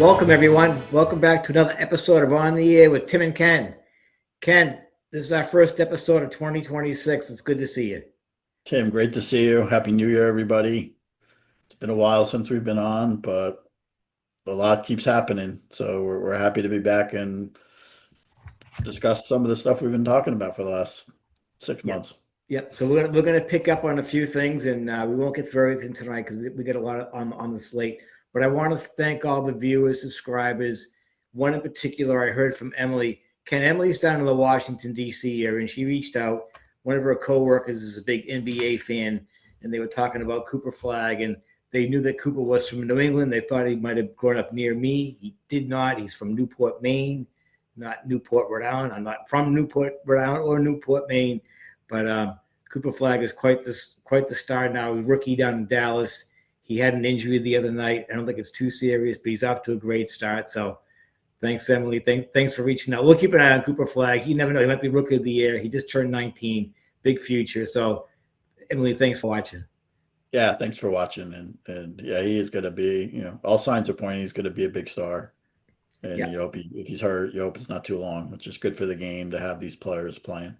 Welcome, everyone. Welcome back to another episode of On the Air with Tim and Ken. Ken, this is our first episode of 2026. It's good to see you. Tim, great to see you. Happy New Year, everybody. It's been a while since we've been on, but a lot keeps happening. So we're happy to be back and discuss some of the stuff we've been talking about for the last 6 months. Yep. So we're gonna pick up on a few things, and we won't get through everything tonight because we got a lot on the slate. But I want to thank all the viewers, subscribers. One in particular, I heard from Emily. Ken, Emily's down in the Washington D.C. area, and she reached out. One of her coworkers is a big NBA fan, and they were talking about Cooper Flagg, and they knew that Cooper was from New England. They thought he might have grown up near me. He did not. He's from Newport, Maine, not Newport, Rhode Island. I'm not from Newport, Rhode Island, or Newport, Maine. But Cooper Flagg is quite the star now. He's rookie down in Dallas. He had an injury the other night. I don't think it's too serious, but he's off to a great start. So thanks, Emily. Thanks for reaching out. We'll keep an eye on Cooper Flagg. You never know. He might be rookie of the year. He just turned 19. Big future. So, Emily, thanks for watching. Yeah, thanks for watching. And yeah, he is going to be, all signs are pointing he's going to be a big star. And Yeah. you hope if he's hurt, you hope it's not too long, which is good for the game to have these players playing.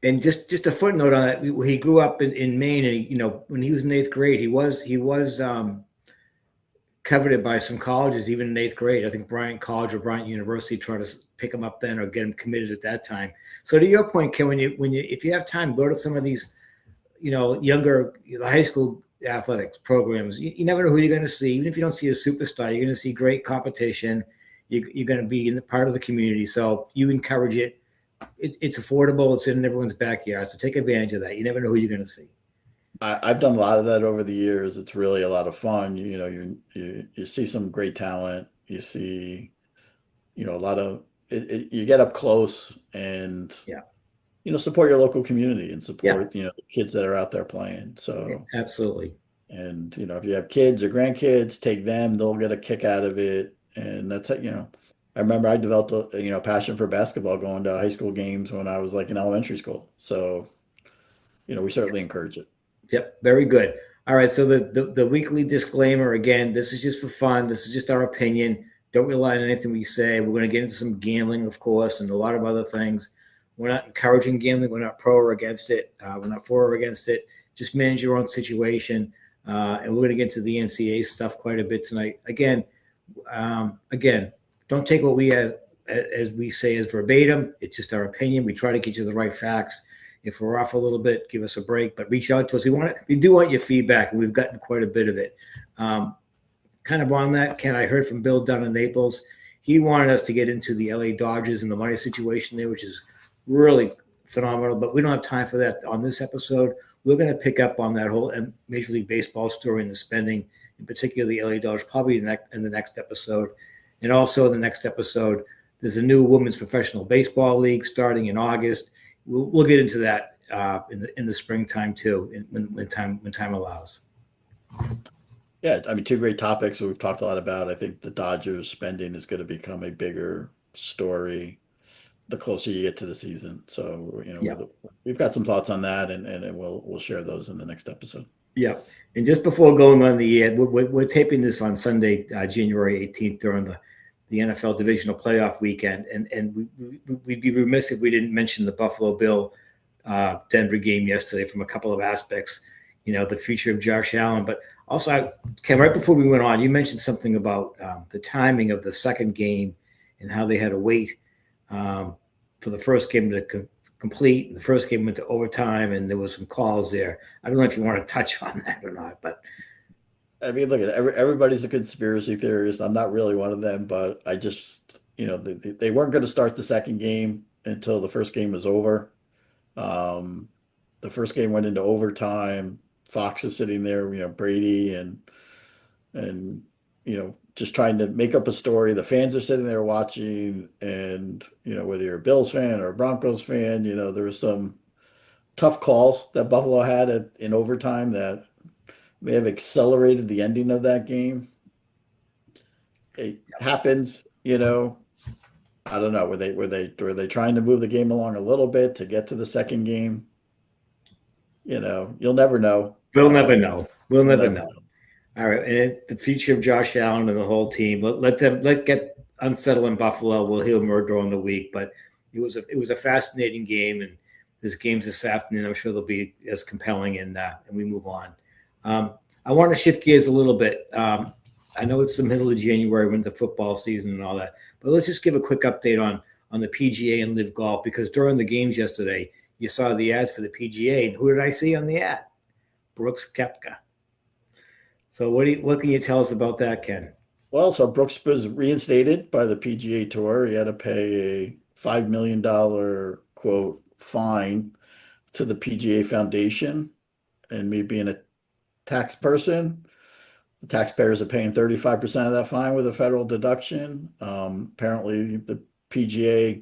And just a footnote on that, he grew up in Maine, and when he was in eighth grade, he was coveted by some colleges, even in eighth grade. I think Bryant College or Bryant University tried to pick him up then or get him committed at that time. So to your point, Ken, if you have time, go to some of these, younger high school athletics programs. You never know who you're going to see. Even if you don't see a superstar, you're going to see great competition. You're going to be in the part of the community. So you encourage it. It's affordable. It's in everyone's backyard. So take advantage of that. You never know who you're going to see. I've done a lot of that over the years. It's really a lot of fun. You see some great talent. You see, a lot of it, you get up close and Yeah. Support your local community and support Yeah. the kids that are out there playing. So Absolutely. and if you have kids or grandkids, take them. They'll get a kick out of it, and that's it. I remember I developed a passion for basketball going to high school games when I was like in elementary school. So we certainly encourage it. Yep, very good. All right, so the weekly disclaimer again. This is just for fun. This is just our opinion. Don't rely on anything we say. We're going to get into some gambling, of course, and a lot of other things. We're not encouraging gambling. We're not pro or against it. We're not for or against it. Just manage your own situation. And we're going to get into the NCAA stuff quite a bit tonight. Again, don't take what we have as we say as verbatim. It's just our opinion. We try to get you the right facts. If we're off a little bit, give us a break, but reach out to us. We do want your feedback, and we've gotten quite a bit of it. Kind of on that, Ken, I heard from Bill Dunn in Naples. He wanted us to get into the LA Dodgers and the money situation there, which is really phenomenal, but we don't have time for that on this episode. We're going to pick up on that whole Major League Baseball story and the spending, in particular the LA Dodgers, probably in the next episode. And also in the next episode, there's a new women's professional baseball league starting in August. We'll get into that in the springtime too, when time allows. Yeah, I mean, two great topics we've talked a lot about. I think the Dodgers spending is going to become a bigger story the closer you get to the season. So we've got some thoughts on that, and we'll share those in the next episode. Yeah, and just before going on the air, we're taping this on Sunday, January 18th during the NFL divisional playoff weekend, and we'd be remiss if we didn't mention the Buffalo Bill Denver game yesterday from a couple of aspects, the future of Josh Allen. But also, Ken, right before we went on, you mentioned something about the timing of the second game and how they had to wait for the first game to complete. And the first game went to overtime, and there was some calls there. I don't know if you want to touch on that or not, but I mean, look at everybody's a conspiracy theorist. I'm not really one of them, but I just, they weren't going to start the second game until the first game was over. The first game went into overtime. Fox is sitting there, Brady and just trying to make up a story. The fans are sitting there watching, and whether you're a Bills fan or a Broncos fan, there was some tough calls that Buffalo had in overtime that may have accelerated the ending of that game. It happens, I don't know. Were they trying to move the game along a little bit to get to the second game? You'll never know. we'll never know. We'll never know. All right, and the future of Josh Allen and the whole team. Let get unsettled in Buffalo. We'll hear more during the week, but it was a fascinating game, and this game's this afternoon. I'm sure they'll be as compelling, and we move on. I want to shift gears a little bit. I know it's the middle of January, when the football season and all that, but let's just give a quick update on the PGA and LIV Golf, because during the games yesterday, you saw the ads for the PGA, and who did I see on the ad? Brooks Koepka. So what can you tell us about that, Ken? Well, so Brooks was reinstated by the PGA Tour. He had to pay a $5 million quote fine to the PGA Foundation. And me being a tax person, the taxpayers are paying 35% of that fine with a federal deduction. Apparently, the PGA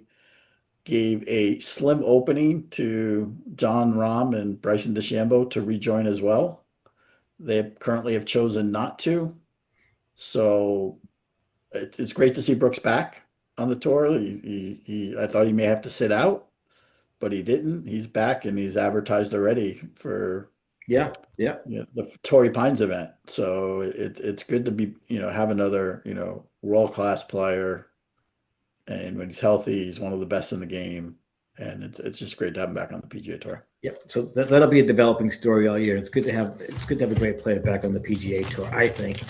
gave a slim opening to John Rahm and Bryson DeChambeau to rejoin as well. They currently have chosen not to. So it's great to see Brooks back on the tour. I thought he may have to sit out, but he didn't. He's back, and he's advertised already for Yeah. the Torrey Pines event. So it's good to be have another world-class player, and when he's healthy, he's one of the best in the game, and it's just great to have him back on the PGA Tour. Yeah, so that'll be a developing story all year. It's good to have a great player back on the PGA Tour, I think.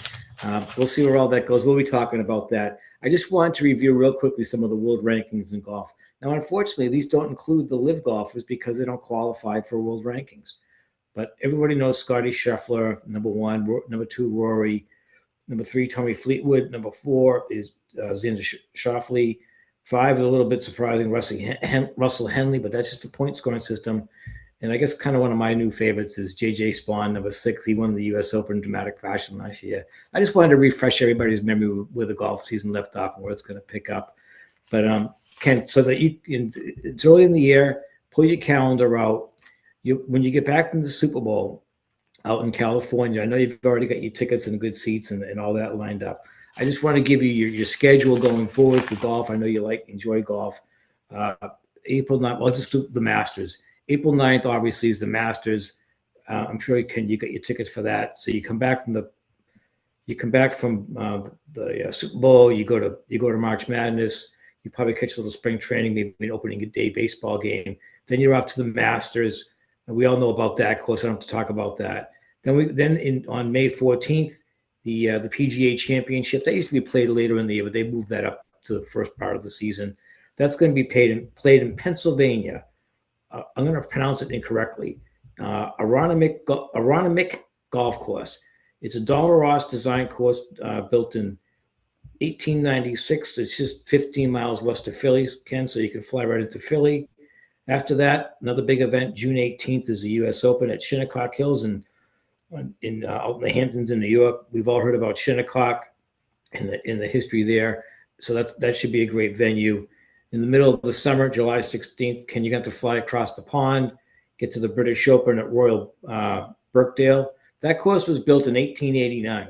We'll see where all that goes. We'll be talking about that. I just wanted to review real quickly some of the world rankings in golf. Now, unfortunately, these don't include the LIV golfers because they don't qualify for world rankings. But everybody knows Scotty Scheffler, number one, number two, Rory, number three, Tommy Fleetwood, number four is Xander Schauffele. 5 is a little bit surprising, Russell Henley, but that's just a point scoring system. And I guess kind of one of my new favorites is J.J. Spawn, number 6. He won the U.S. Open in dramatic fashion last year. I just wanted to refresh everybody's memory where the golf season left off and where it's going to pick up. But Ken, so that it's early in the year, pull your calendar out. When you get back from the Super Bowl out in California, I know you've already got your tickets and good seats and all that lined up. I just want to give you your schedule going forward for golf. I know you enjoy golf. April 9th, well, just do the Masters. April 9th, obviously, is the Masters. I'm sure you got your tickets for that. So you come back from the Super Bowl. You go to March Madness. You probably catch a little spring training, maybe an opening day baseball game. Then you're off to the Masters. And we all know about that. Of course, I don't have to talk about that. Then on May 14th, the PGA Championship, that used to be played later in the year, but they moved that up to the first part of the season. That's going to be played in Pennsylvania. I'm going to pronounce it incorrectly. Aronimink Golf Course. It's a Donald Ross design course built in 1896. It's just 15 miles west of Philly, Ken, so you can fly right into Philly. After that, another big event, June 18th, is the U.S. Open at Shinnecock Hills out in the Hamptons in New York. We've all heard about Shinnecock and the history there. So that should be a great venue. In the middle of the summer, July 16th, Ken, you got to fly across the pond, get to the British Open at Royal Birkdale. That course was built in 1889.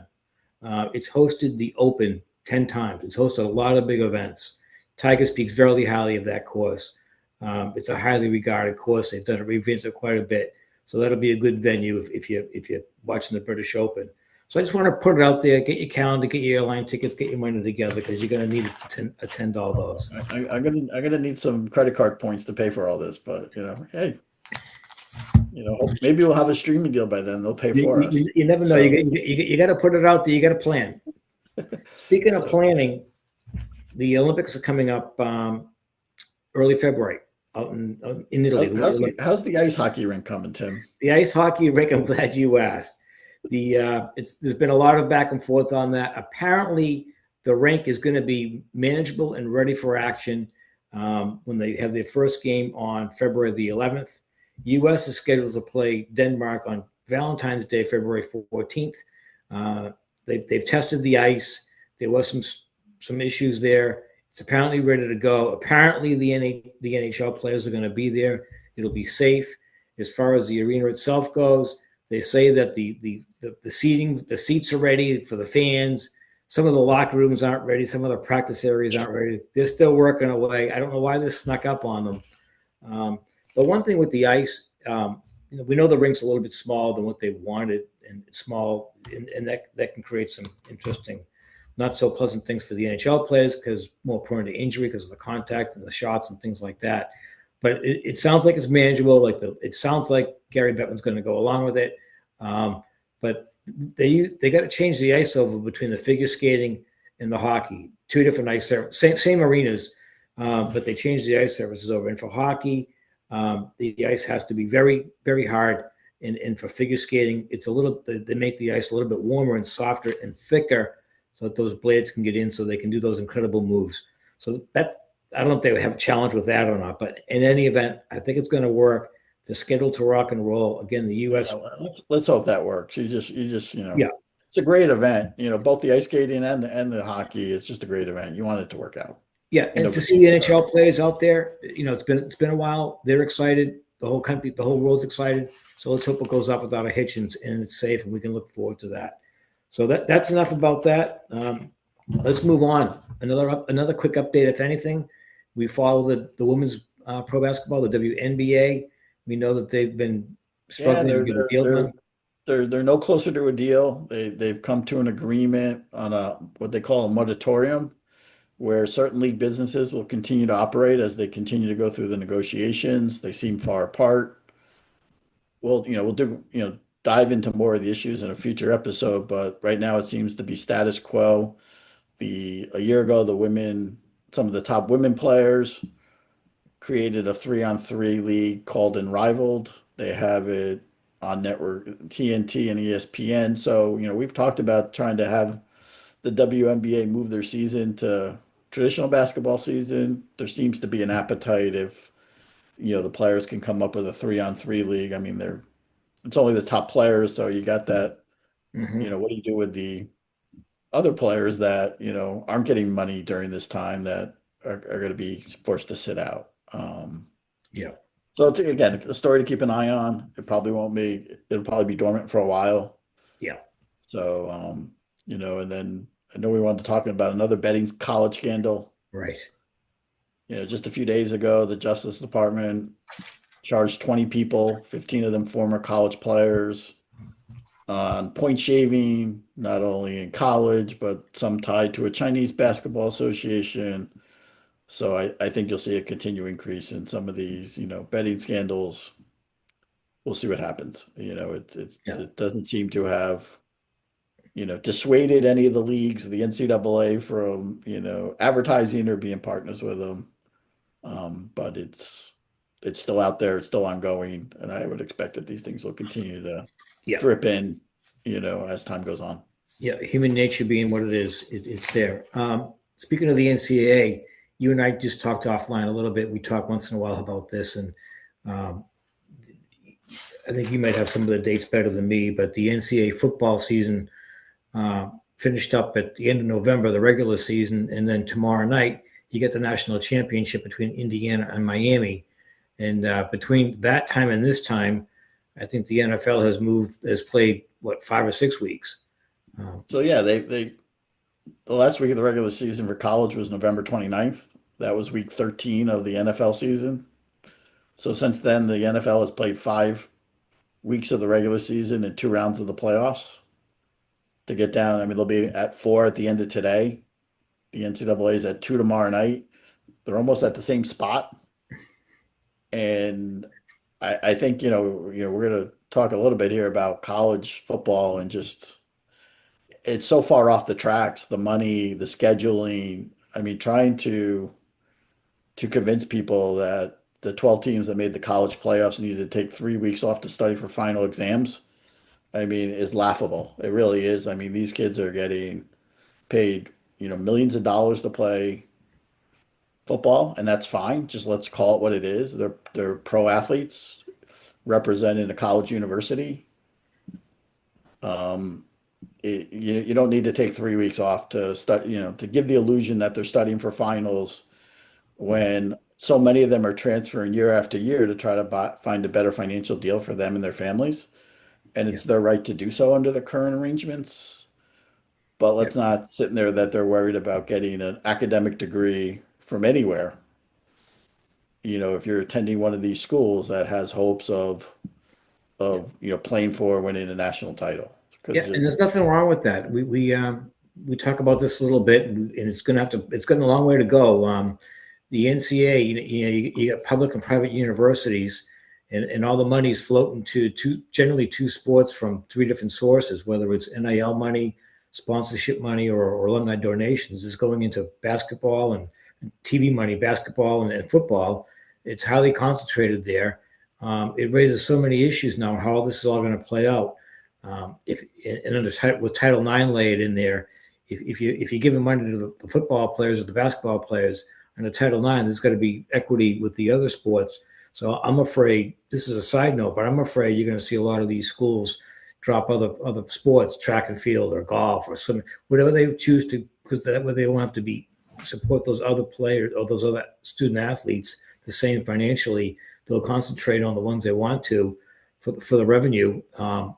It's hosted the Open 10 times. It's hosted a lot of big events. Tiger speaks very highly of that course. It's a highly regarded course. They've done it, revamped it quite a bit. So that'll be a good venue if you're watching the British Open. So I just want to put it out there, get your calendar, get your airline tickets, get your money together, because you're going to need to attend all those. I'm gonna need some credit card points to pay for all this, but hey, maybe we'll have a streaming deal by then. They'll pay for us. You never know. So, you got to put it out there. You got to plan. Speaking of planning, the Olympics are coming up early February out in Italy. How's the ice hockey rink coming, Tim? The ice hockey rink, I'm glad you asked. There's been a lot of back and forth on that. Apparently, the rink is going to be manageable and ready for action when they have their first game on February the 11th. U.S. is scheduled to play Denmark on Valentine's Day, February 14th. They've tested the ice. There was some issues there. It's apparently ready to go. Apparently, the NHL players are going to be there. It'll be safe. As far as the arena itself goes, they say that the seats are ready for the fans. Some of the locker rooms aren't ready. Some of the practice areas aren't ready. They're still working away. I don't know why this snuck up on them. But one thing with the ice, we know the rink's a little bit smaller than what they wanted, and small, and that can create some interesting, not so pleasant things for the NHL players because more prone to injury because of the contact and the shots and things like that. But it sounds like it's manageable. It sounds like Gary Bettman's going to go along with it. But they got to change the ice over between the figure skating and the hockey. Two different ice surfaces, same arenas, but they changed the ice surfaces over. And for hockey, the ice has to be very, very hard. And for figure skating, it's they make the ice a little bit warmer and softer and thicker so that those blades can get in so they can do those incredible moves. So I don't know if they would have a challenge with that or not, but in any event, I think it's going to work. They're scheduled to rock and roll. Again, the U.S. Yeah, let's hope that works. Yeah. It's a great event. Both the ice skating and the hockey. It's just a great event. You want it to work out. Yeah, and to see the NHL players out there, it's been a while. They're excited. The whole country, the whole world's excited. So let's hope it goes off without a hitch and it's safe, and we can look forward to that. So that's enough about that. Let's move on. Another quick update, if anything. We follow the women's pro basketball, the WNBA. We know that they've been struggling to get a deal done. They're no closer to a deal. They've come to an agreement on what they call a moratorium, where certain league businesses will continue to operate as they continue to go through the negotiations. They seem far apart. We'll dive into more of the issues in a future episode, but right now it seems to be status quo. A year ago, some of the top women players created a 3-on-3 league called Unrivaled. They have it on network TNT and ESPN. So, we've talked about trying to have the WNBA move their season to traditional basketball season. There seems to be an appetite if, the players can come up with a 3-on-3 league. I mean, it's only the top players. So you got that, what do you do with the other players that, aren't getting money during this time that are going to be forced to sit out? Yeah. So it's, again, a story to keep an eye on. It'll probably be dormant for a while. Yeah. So, and then I know we wanted to talk about another betting college scandal. Right. Just a few days ago, the Justice Department charged 20 people, 15 of them former college players, on point shaving, not only in college, but some tied to a Chinese basketball association. So I think you'll see a continued increase in some of these, betting scandals. We'll see what happens. It doesn't seem to have, dissuaded any of the leagues, the NCAA from, advertising or being partners with them. But it's still out there. It's still ongoing. And I would expect that these things will continue to drip in, as time goes on. Yeah. Human nature being what it is, it's there. Speaking of the NCAA, you and I just talked offline a little bit. We talk once in a while about this, and I think you might have some of the dates better than me, but the NCAA football season finished up at the end of November, the regular season, and then tomorrow night you get the national championship between Indiana and Miami. And between that time and this time, I think the NFL has played 5 or 6 weeks. So yeah, the last week of the regular season for college was November 29th. That was week 13 of the NFL season. So since then, the NFL has played 5 weeks of the regular season and 2 rounds of the playoffs to get down. I mean, they'll be at 4 at the end of today. The NCAA is at 2 tomorrow night. They're almost at the same spot. And I think, we're going to talk a little bit here about college football and just it's so far off the tracks, the money, the scheduling. I mean, trying to convince people that the 12 teams that made the college playoffs need to take 3 weeks off to study for final exams, I mean, is laughable. It really is. I mean, these kids are getting paid, millions of dollars to play football, and that's fine. Just let's call it what it is. They're pro athletes representing a college university. You don't need to take 3 weeks off to study, to give the illusion that they're studying for finals when so many of them are transferring year after year to try to find a better financial deal for them and their families. And it's their right to do so under the current arrangements. But let's not sit in there that they're worried about getting an academic degree from anywhere. If you're attending one of these schools that has hopes of, of playing for and winning a national title. Yeah, Because and there's nothing wrong with that. We talk about this a little bit, and it's it's got a long way to go. The NCAA, you got public and private universities, and all the money's floating to generally two sports from three different sources, whether it's NIL money, sponsorship money, or alumni donations. Is going into basketball and TV money, basketball and football. It's highly concentrated there. It raises so many issues now how this is all going to play out. If and under with Title IX laid in there, if you give the money to the football players or the basketball players under Title IX, there's got to be equity with the other sports. So I'm afraid, this is a side note, but I'm afraid you're going to see a lot of these schools drop other sports, track and field or golf or swimming, whatever they choose to, because that way they won't have to be support those other players or those other student athletes the same financially. They'll concentrate on the ones they want to for the revenue. I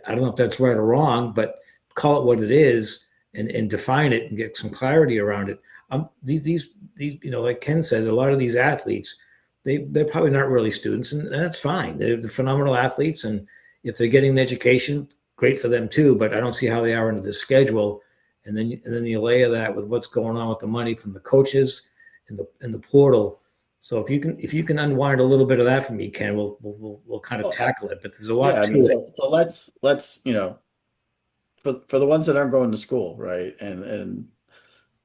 don't know if that's right or wrong, but call it what it is and define it and get some clarity around it. These like Ken said, a lot of these athletes, they're probably not really students, and that's fine. They're phenomenal athletes, and if they're getting an education, great for them too. But I don't see how they are under the schedule. And then you layer that with what's going on with the money from the coaches and the portal. So if you can unwind a little bit of that for me, Ken, we'll kind of tackle it. But there's a lot yeah, I to mean, it. so let's for the ones that aren't going to school, right? And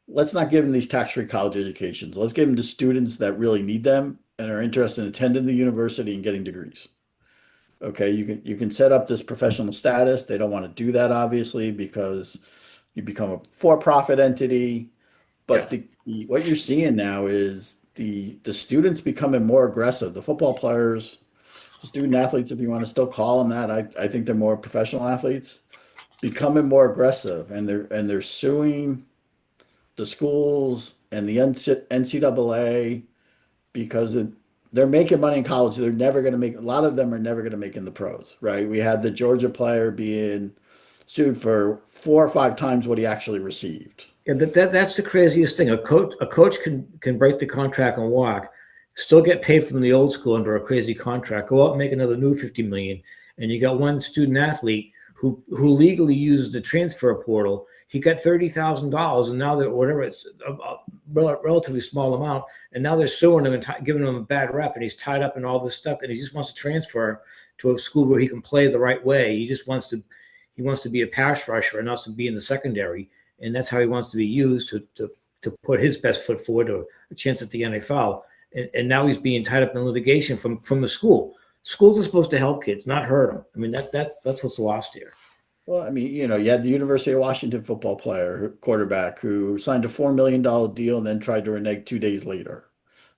let's not give them these tax-free college educations. Let's give them to students that really need them and are interested in attending the university and getting degrees. Okay, you can set up this professional status. They don't want to do that, obviously, because you become a for-profit entity. Yeah. But what you're seeing now is the students becoming more aggressive. The football players, the student athletes, if you want to still call them that, I think they're more professional athletes, becoming more aggressive, and they're suing the schools and the NCAA because they're making money in college. They're never going to make, a lot of them are never going to make in the pros, right? We had the Georgia player being sued for 4 or 5 times what he actually received. Yeah, that's the craziest thing. A coach can break the contract and walk, still get paid from the old school under a crazy contract, go out and make another new 50 million. And you got one student athlete who legally uses the transfer portal. He got $30,000, and now that whatever it's a relatively small amount, and now they're suing him and giving him a bad rep, and he's tied up in all this stuff, and he just wants to transfer to a school where he can play the right way. He wants to be a pass rusher and also be in the secondary, and that's how he wants to be used to put his best foot forward or a chance at the NFL. And now he's being tied up in litigation from the school. Schools are supposed to help kids, not hurt them. I mean, that's what's lost here. Well, I mean, you had the University of Washington football player, quarterback, who signed a $4 million deal and then tried to renege 2 days later.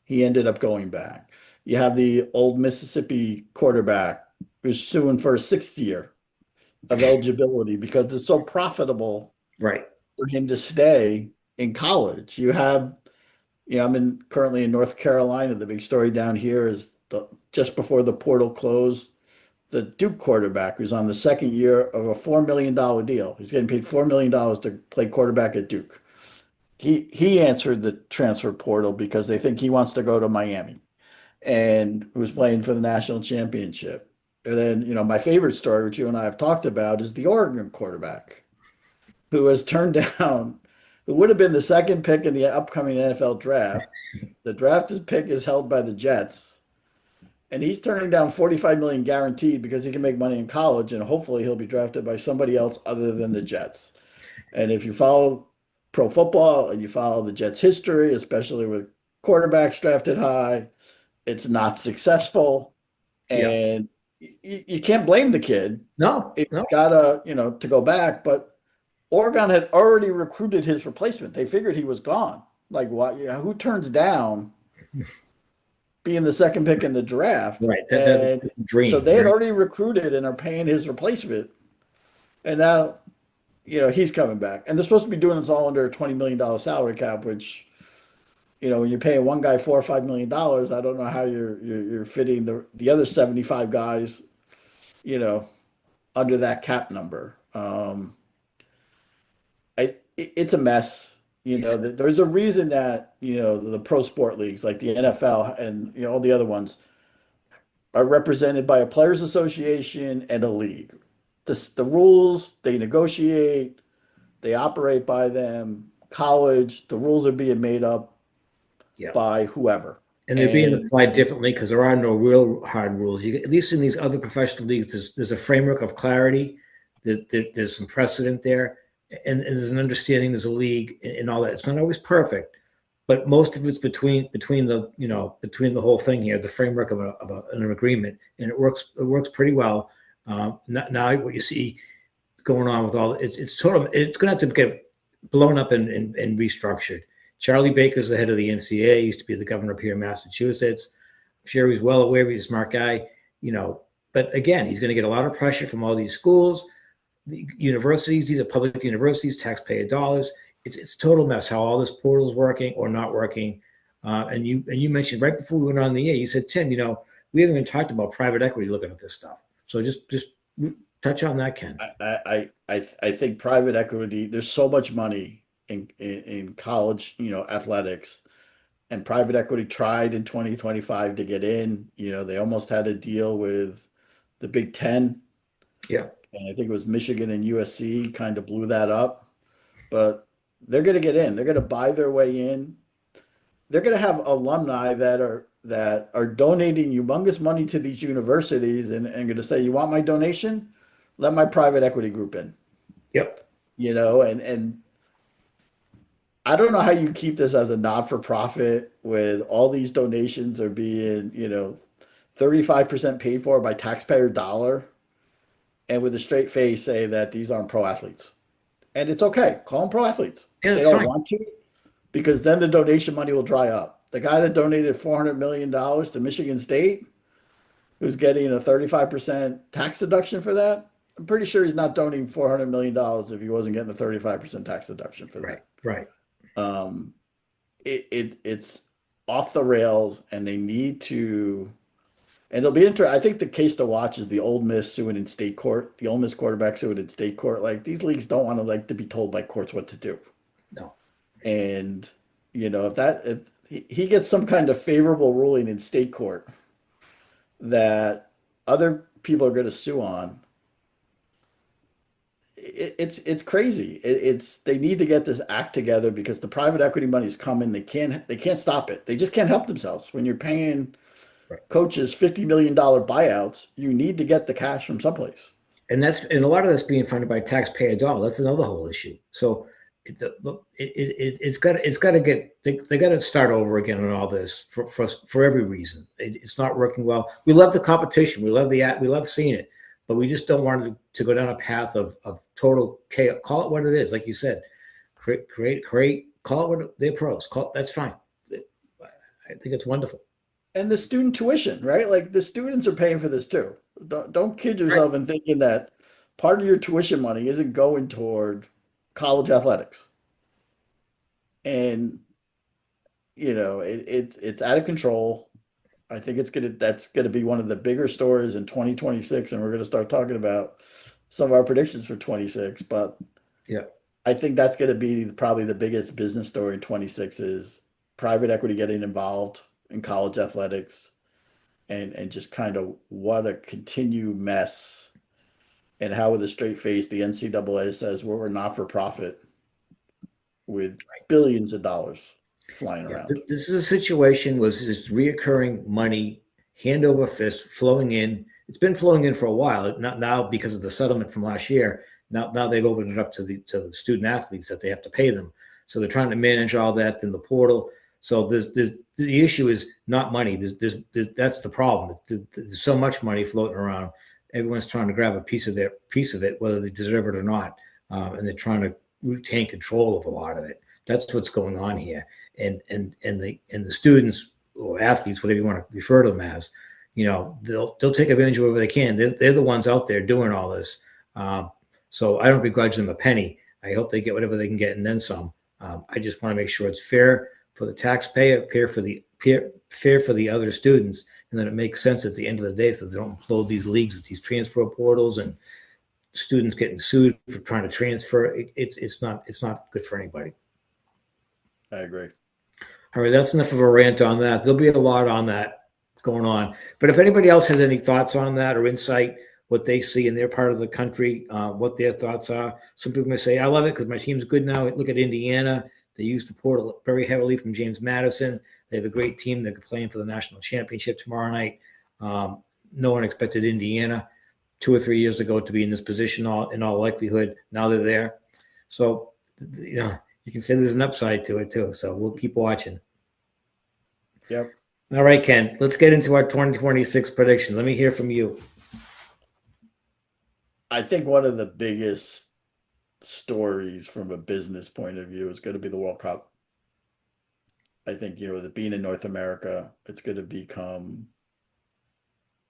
He ended up going back. You have the old Mississippi quarterback who's suing for a 6th year of eligibility because it's so profitable Right. for him to stay in college. You have, I'm currently in North Carolina. The big story down here is just before the portal closed, the Duke quarterback who's on the 2nd year of a $4 million deal. He's getting paid $4 million to play quarterback at Duke. He answered the transfer portal because they think he wants to go to Miami and was playing for the national championship. And then, my favorite story, which you and I have talked about, is the Oregon quarterback who was turned down, who would have been the 2nd pick in the upcoming NFL draft. The draft pick is held by the Jets, and he's turning down 45 million guaranteed because he can make money in college, and hopefully he'll be drafted by somebody else other than the Jets. And if you follow pro football and you follow the Jets' history, especially with quarterbacks drafted high, it's not successful, Yeah. and you can't blame the kid. No. It's gotta, to go back, but Oregon had already recruited his replacement. They figured he was gone. Like, what? Who turns down being the 2nd pick in the draft? Right. And That's a dream. so they had Right? already recruited and are paying his replacement. And now, he's coming back. And they're supposed to be doing this all under a $20 million salary cap, which, when you're paying one guy $4 or $5 million, I don't know how you're fitting the other 75 guys, under that cap number. It's a mess. There's a reason that the pro sport leagues like the NFL and all the other ones are represented by a players association and a league. The rules, they negotiate, they operate by them. College, the rules are being made up Yeah. by whoever. And they're being And applied differently because there are no real hard rules. At least in these other professional leagues, there's a framework of clarity. There's some precedent there, and there's an understanding. There's a league and all that. It's not always perfect, but most of it's between the whole thing here, the framework of an agreement, and it works pretty well. Now what you see going on with all it's going to have to get blown up and restructured. Charlie Baker's the head of the NCAA. He used to be the governor up here in Massachusetts. I'm sure he's well aware. He's a smart guy, But again, he's going to get a lot of pressure from all these schools, the universities. These are public universities, taxpayer dollars. It's a total mess how all this portal is working or not working. And you mentioned right before we went on the air, you said, Tim, we haven't even talked about private equity looking at this stuff. So just touch on that, Ken. I think private equity, there's so much money in college, athletics, and private equity tried in 2025 to get in. They almost had a deal with the Big Ten. Yeah. And I think it was Michigan and USC kind of blew that up. But they're going to get in. They're going to buy their way in. They're going to have alumni that are donating humongous money to these universities and going to say, you want my donation? Let my private equity group in. Yep. And I don't know how you keep this as a not-for-profit with all these donations are being, 35% paid for by taxpayer dollar, and with a straight face say that these aren't pro athletes. And it's okay. Call them pro athletes. Yeah, they don't fine. want to, because then the donation money will dry up. The guy that donated $400 million to Michigan State, who's getting a 35% tax deduction for that, I'm pretty sure he's not donating $400 million if he wasn't getting a 35% tax deduction for that. Right. It's off the rails, and they need to. And it'll be interesting. I think the case to watch is the Ole Miss suing in state court. The Ole Miss quarterback suing in state court. Like, these leagues don't want to be told by courts what to do. No. And if he gets some kind of favorable ruling in state court that other people are going to sue on, it's crazy. They need to get this act together, because the private equity money is coming. They can't stop it. They just can't help themselves. When you're paying coaches $50 million buyouts, you need to get the cash from someplace. And a lot of that's being funded by taxpayer dollar. That's another whole issue. So it's got to get. They got to start over again on all this for every reason. It's not working well. We love the competition. We love seeing it. But we just don't want to go down a path of total chaos. Call it what it is, like you said. Create. Call it what they're pros. That's fine. I think it's wonderful. And the student tuition, right? Like, the students are paying for this too. Don't kid yourself in thinking that part of your tuition money isn't going toward college athletics. And it's out of control. I think that's gonna be one of the bigger stories in 2026, and we're gonna start talking about some of our predictions for 26. But yeah, I think that's gonna be probably the biggest business story in 26 is private equity getting involved in college athletics, and just kind of what a continued mess, and how with a straight face the NCAA says we're not for profit with billions of dollars flying around. This is a situation where this reoccurring money, hand over fist, flowing in. It's been flowing in for a while. Not now because of the settlement from last year. Now they've opened it up to the student athletes that they have to pay them. So they're trying to manage all that in the portal. So the issue is not money. That's the problem. There's so much money floating around. Everyone's trying to grab a piece of it, whether they deserve it or not, and they're trying to retain control of a lot of it. That's what's going on here. And the students or athletes, whatever you want to refer to them as, they'll take advantage of whatever they can. They're the ones out there doing all this. So I don't begrudge them a penny. I hope they get whatever they can get and then some. I just want to make sure it's fair for the taxpayer, fair for the other students, and then it makes sense at the end of the day, so they don't implode these leagues with these transfer portals and students getting sued for trying to transfer. It's not good for anybody. I agree. All right, that's enough of a rant on that. There'll be a lot on that going on. But if anybody else has any thoughts on that or insight, what they see in their part of the country, what their thoughts are. Some people may say, I love it because my team's good now. Look at Indiana. They use the portal very heavily from James Madison. They have a great team. They're playing for the national championship tomorrow night. No one expected Indiana 2 or 3 years ago to be in this position in all likelihood. Now they're there. So, you can say there's an upside to it too. So we'll keep watching. Yep. All right, Ken, let's get into our 2026 prediction. Let me hear from you. I think one of the biggest stories from a business point of view is going to be the World Cup. I think, with it being in North America, it's going to become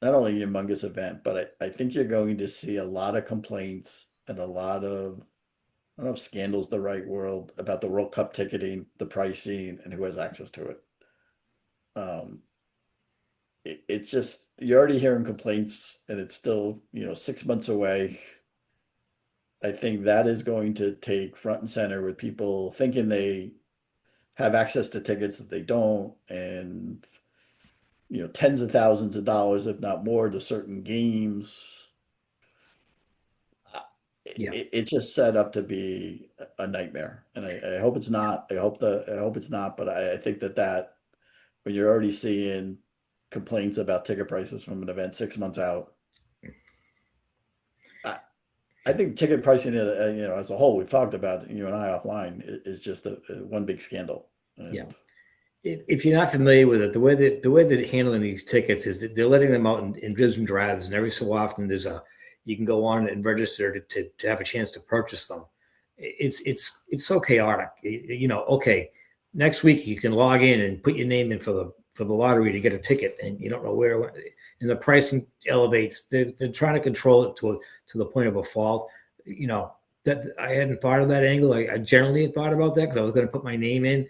not only a humongous event, but I think you're going to see a lot of complaints and a lot of, I don't know if scandal's the right word, about the World Cup ticketing, the pricing, and who has access to it. It's just, you're already hearing complaints, and it's still, 6 months away. I think that is going to take front and center with people thinking they have access to tickets that they don't, and tens of thousands of dollars, if not more, to certain games. Yeah. It's just set up to be a nightmare, and I hope it's not. I hope it's not. But I think that when you're already seeing complaints about ticket prices from an event 6 months out, I think ticket pricing, as a whole, we've talked about, you and I offline, is just one big scandal. And yeah. If you're not familiar with it, the way they're handling these tickets is that they're letting them out in dribs and drabs, and every so often you can go on and register to have a chance to purchase them. It's so chaotic. Okay, next week you can log in and put your name in for the lottery to get a ticket, and you don't know where, and the pricing elevates. They're trying to control it to the point of a fault. That I hadn't thought of that angle. I generally had thought about that because I was going to put my name in.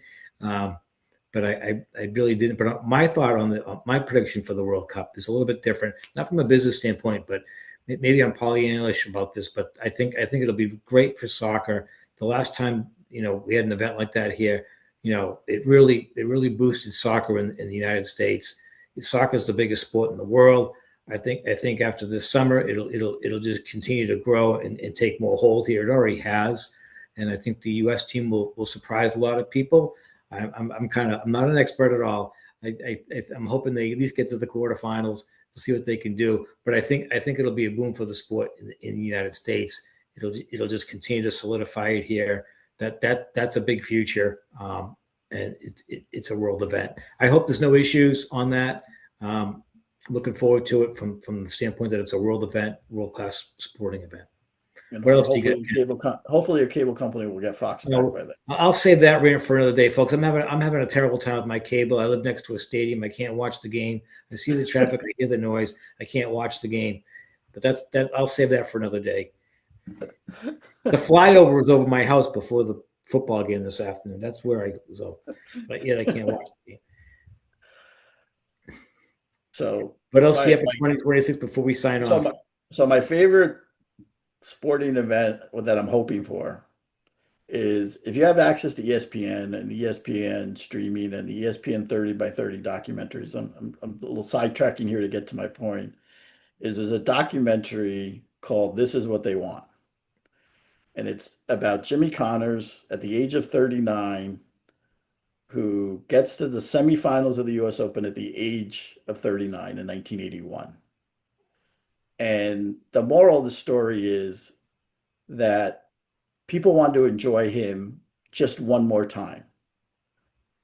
But I really didn't. But my thought on my prediction for the World Cup is a little bit different, not from a business standpoint, but maybe I'm Pollyannish about this. But I think it'll be great for soccer. The last time we had an event like that here, it really boosted soccer in the United States. Soccer is the biggest sport in the world. I think after this summer, it'll just continue to grow and take more hold here. It already has, and I think the U.S. team will surprise a lot of people. I'm not an expert at all. I'm hoping they at least get to the quarterfinals to see what they can do. But I think it'll be a boom for the sport in the United States. It'll just continue to solidify it here. That's a big future, and it's a world event. I hope there's no issues on that. Looking forward to it from the standpoint that it's a world event, world class sporting event. What else do you get? Hopefully, your cable company will get Fox back by then. I'll save that rant for another day, folks. I'm having a terrible time with my cable. I live next to a stadium. I can't watch the game. I see the traffic. I hear the noise. I can't watch the game. But I'll save that for another day. The flyover was over my house before the football game this afternoon. That's where I was over. But yet I can't watch the game. So what else do you have for 2026 before we sign off? So my favorite sporting event that I'm hoping for is if you have access to ESPN and the ESPN streaming and the ESPN 30 by 30 documentaries. I'm a little sidetracking here to get to my point. There's a documentary called "This Is What They Want," and it's about Jimmy Connors at the age of 39, who gets to the semifinals of the U.S. Open at the age of 39 in 1981. And the moral of the story is that people want to enjoy him just one more time.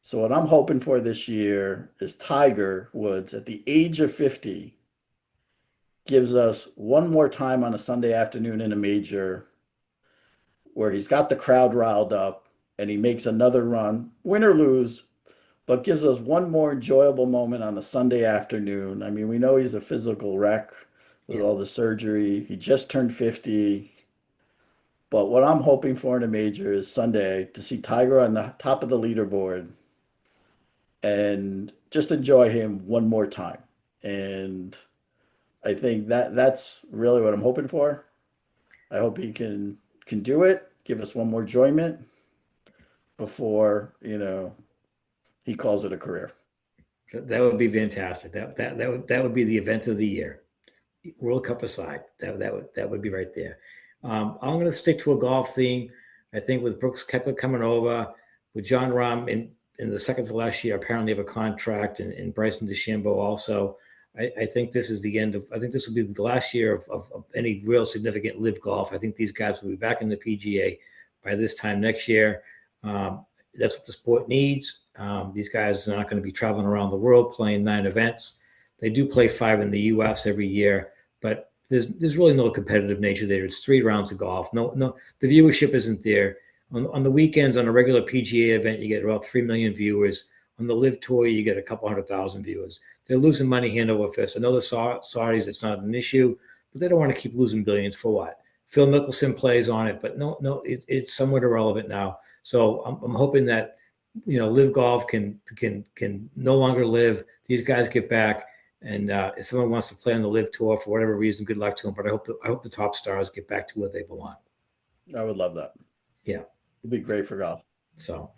So what I'm hoping for this year is Tiger Woods at the age of 50 gives us one more time on a Sunday afternoon in a major where he's got the crowd riled up and he makes another run, win or lose, but gives us one more enjoyable moment on a Sunday afternoon. I mean, we know he's a physical wreck with all the surgery. He just turned 50. But what I'm hoping for in a major is Sunday to see Tiger on the top of the leaderboard and just enjoy him one more time. And I think that's really what I'm hoping for. I hope he can do it, give us one more enjoyment before, he calls it a career. That would be fantastic. That would be the event of the year. World Cup aside, that would be right there. I'm going to stick to a golf theme. I think with Brooks Koepka coming over, with John Rahm in the second to last year, apparently have a contract, and Bryson DeChambeau also. I think this is the end of. I think this will be the last year of any real significant LIV Golf. I think these guys will be back in the PGA by this time next year. That's what the sport needs. These guys are not going to be traveling around the world playing 9 events. They do play 5 in the U.S. every year, but there's really no competitive nature there. It's 3 rounds of golf. No, the viewership isn't there. On the weekends, on a regular PGA event, you get about 3 million viewers. On the LIV Tour, you get a couple 100,000 viewers. They're losing money hand over fist. I know the Saudis, it's not an issue, but they don't want to keep losing billions for what? Phil Mickelson plays on it, but no, it's somewhat irrelevant now. So I'm hoping that LIV Golf can no longer live. These guys get back, and if someone wants to play on the LIV Tour for whatever reason, good luck to them. But I hope the top stars get back to where they belong. I would love that. Yeah, it'd be great for golf. So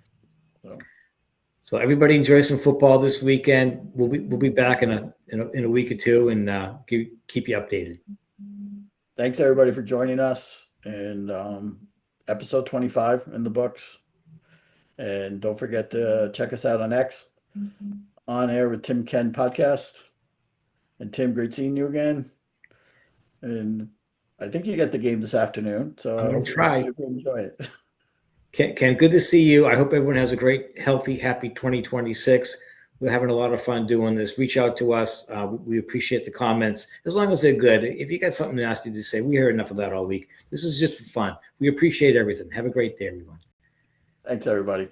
everybody enjoy some football this weekend. We'll be back in a week or two, and keep you updated. Thanks everybody for joining us, and episode 25 in the books. And don't forget to check us out on X, On Air with Tim Ken podcast. And Tim, great seeing you again. And I think you get the game this afternoon, so I'm gonna try. You enjoy it. Ken, good to see you. I hope everyone has a great, healthy, happy 2026. We're having a lot of fun doing this. Reach out to us. We appreciate the comments, as long as they're good. If you got something nasty to say, we heard enough of that all week. This is just for fun. We appreciate everything. Have a great day, everyone. Thanks, everybody.